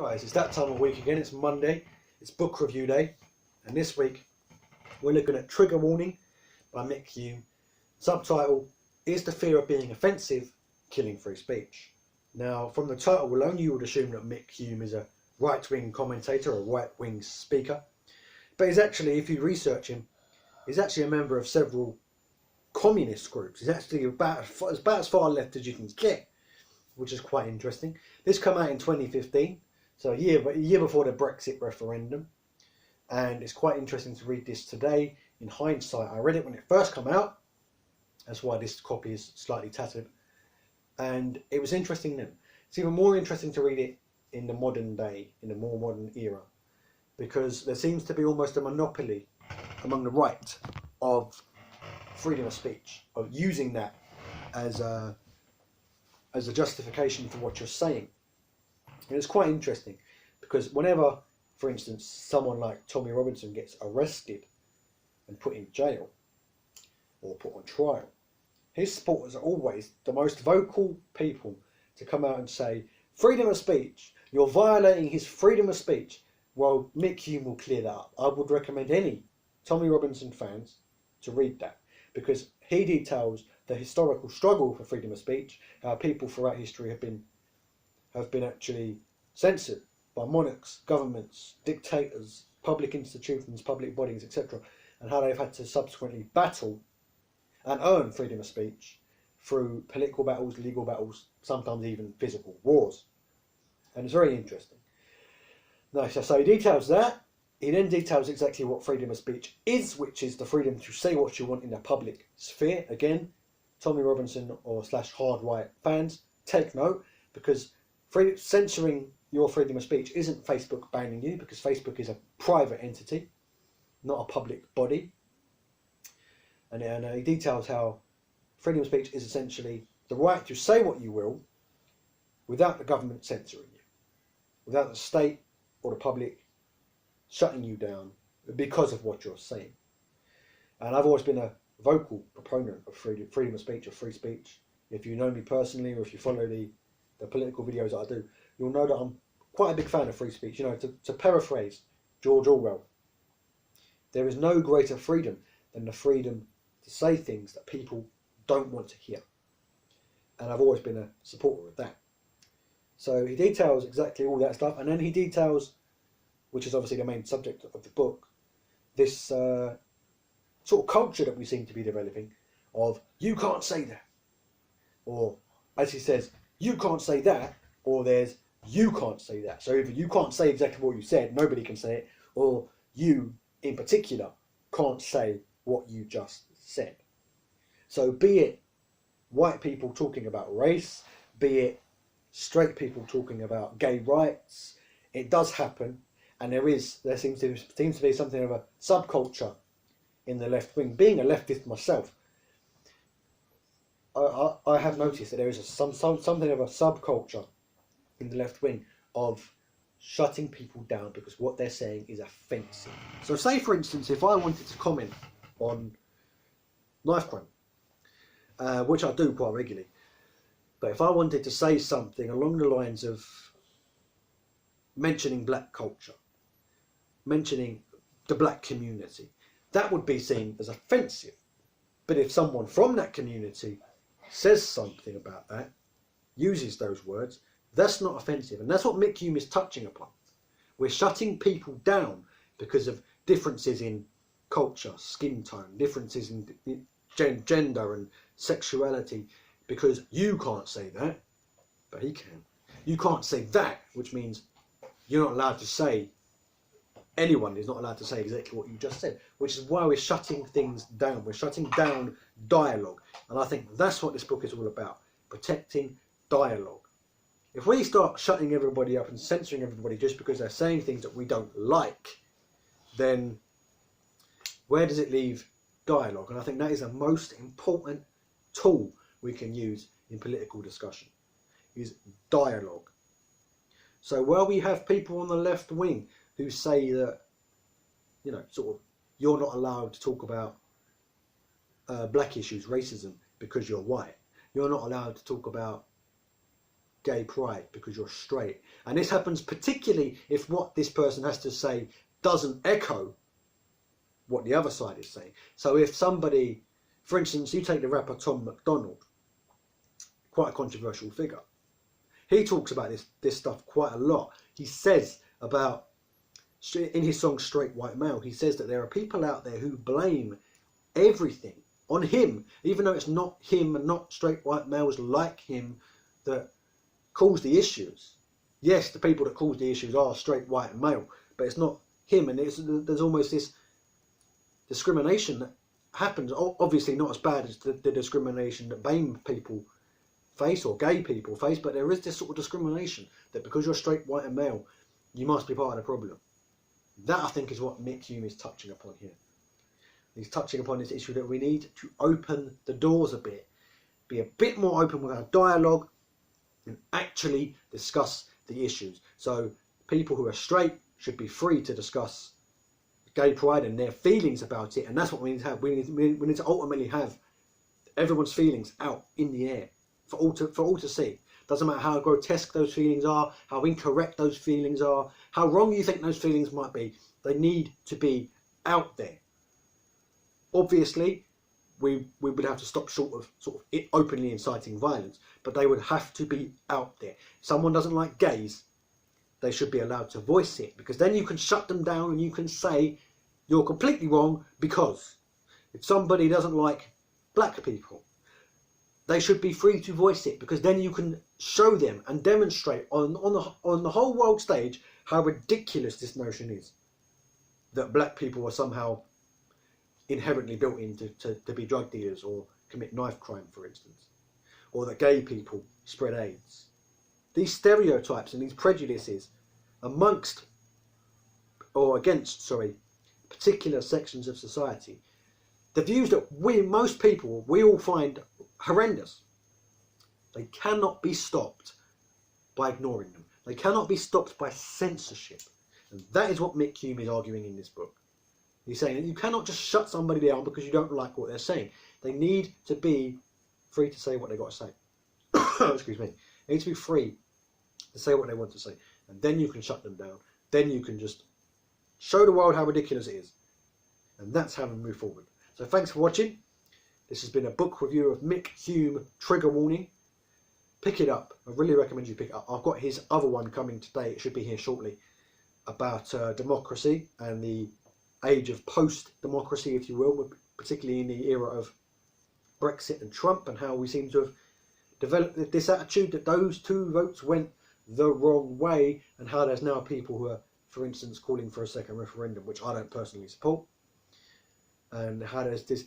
Guys, it's that time of week again. It's Monday, it's book review day, and this week we're looking at Trigger Warning by Mick Hume. Subtitle, Is the Fear of Being Offensive Killing Free Speech? Now, from the title alone, you would assume that Mick Hume is a right-wing commentator, a right-wing speaker, but he's actually, if you research him, he's actually a member of several communist groups. He's actually about as far left as you can get, which is quite interesting. This came out in 2015. So a year before the Brexit referendum, and it's quite interesting to read this today. In hindsight, I read it when it first came out. That's why this copy is slightly tattered, and it was interesting then. It's even more interesting to read it in the modern day, in the more modern era, because there seems to be almost a monopoly among the right of freedom of speech, of using that as a justification for what you're saying. And it's quite interesting because whenever, for instance, someone like Tommy Robinson gets arrested and put in jail or put on trial, his supporters are always the most vocal people to come out and say, freedom of speech, you're violating his freedom of speech. Well, Mick Hume will clear that up. I would recommend any Tommy Robinson fans to read that, because he details the historical struggle for freedom of speech, how people throughout history have been actually censored by monarchs, governments, dictators, public institutions, public bodies, etc., and how they've had to subsequently battle and earn freedom of speech through political battles, legal battles, sometimes even physical wars. And it's very interesting. Nice. So he details that. He then details exactly what freedom of speech is, which is the freedom to say what you want in the public sphere. Again, Tommy Robinson or / hard right fans, take note, because censoring your freedom of speech isn't Facebook banning you, because Facebook is a private entity, not a public body. And he details how freedom of speech is essentially the right to say what you will without the government censoring you, without the state or the public shutting you down because of what you're saying. And I've always been a vocal proponent of freedom of speech, or free speech. If you know me personally, or if you follow the political videos that I do, you'll know that I'm quite a big fan of free speech. You know, to paraphrase George Orwell, there is no greater freedom than the freedom to say things that people don't want to hear. And I've always been a supporter of that. So he details exactly all that stuff, and then he details, which is obviously the main subject of the book, this sort of culture that we seem to be developing of, you can't say that. Or, as he says, you can't say that, or there's, you can't say that. So if you can't say exactly what you said, nobody can say it, or you, in particular, can't say what you just said. So be it white people talking about race, be it straight people talking about gay rights, it does happen, and there seems to be something of a subculture in the left wing. Being a leftist myself, I have noticed that there is something of a subculture in the left wing of shutting people down because what they're saying is offensive. So say, for instance, if I wanted to comment on knife crime, which I do quite regularly, but if I wanted to say something along the lines of mentioning black culture, mentioning the black community, that would be seen as offensive. But if someone from that community says something about that, uses those words, that's not offensive. And that's what Mick Hume is touching upon. We're shutting people down because of differences in culture, skin tone, differences in gender and sexuality, because you can't say that, but he can. You can't say that, which means you're not allowed to say, anyone is not allowed to say exactly what you just said, which is why we're shutting things down. We're shutting down dialogue. And I think that's what this book is all about, protecting dialogue. If we start shutting everybody up and censoring everybody just because they're saying things that we don't like, then where does it leave dialogue? And I think that is the most important tool we can use in political discussion, is dialogue. So while we have people on the left wing who say that, you know, sort of, you're not allowed to talk about black issues, racism, because you're white. You're not allowed to talk about gay pride because you're straight. And this happens particularly if what this person has to say doesn't echo what the other side is saying. So if somebody, for instance, you take the rapper Tom McDonald, quite a controversial figure. He talks about this stuff quite a lot. He says about, in his song Straight White Male, he says that there are people out there who blame everything on him, even though it's not him and not straight white males like him that cause the issues. Yes, the people that cause the issues are straight white male, but it's not him. And there's almost this discrimination that happens, obviously not as bad as the discrimination that BAME people face or gay people face, but there is this sort of discrimination that because you're straight white and male, you must be part of the problem. That, I think, is what Mick Hume is touching upon here. He's touching upon this issue that we need to open the doors a bit, be a bit more open with our dialogue, and actually discuss the issues. So people who are straight should be free to discuss gay pride and their feelings about it, and that's what we need to have. We need to ultimately have everyone's feelings out in the air for all to see. Doesn't matter how grotesque those feelings are, how incorrect those feelings are, how wrong you think those feelings might be. They need to be out there. Obviously, we would have to stop short of sort of it openly inciting violence, but they would have to be out there. If someone doesn't like gays, they should be allowed to voice it, because then you can shut them down and you can say you're completely wrong. Because if somebody doesn't like black people, they should be free to voice it, because then you can show them and demonstrate on the whole world stage how ridiculous this notion is, that black people are somehow inherently built in to be drug dealers or commit knife crime, for instance, or that gay people spread AIDS. These stereotypes and these prejudices amongst or against, particular sections of society, the views that most people all find horrendous, they cannot be stopped by ignoring them. They cannot be stopped by censorship. And that is what Mick Hume is arguing in this book. He's saying that you cannot just shut somebody down because you don't like what they're saying. They need to be free to say what they've got to say. Excuse me. They need to be free to say what they want to say. And then you can shut them down. Then you can just show the world how ridiculous it is. And that's how we move forward. So thanks for watching. This has been a book review of Mick Hume, Trigger Warning. Pick it up. I really recommend you pick it up. I've got his other one coming today. It should be here shortly. About democracy and the age of post-democracy, if you will, particularly in the era of Brexit and Trump, and how we seem to have developed this attitude that those two votes went the wrong way, and how there's now people who are, for instance, calling for a second referendum, which I don't personally support, and how there's this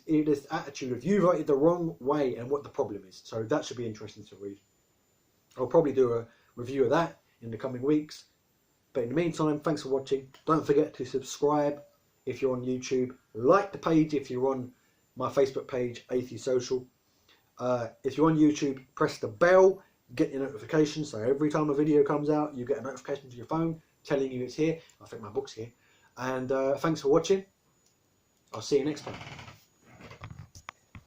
attitude of you voted the wrong way and what the problem is. So that should be interesting to read. I'll probably do a review of that in the coming weeks. But in the meantime, thanks for watching. Don't forget to subscribe if you're on YouTube. Like the page if you're on my Facebook page, Atheist Social. If you're on YouTube, press the bell, get your notifications. So every time a video comes out, you get a notification to your phone telling you it's here. I think my book's here. And thanks for watching. I'll see you next time.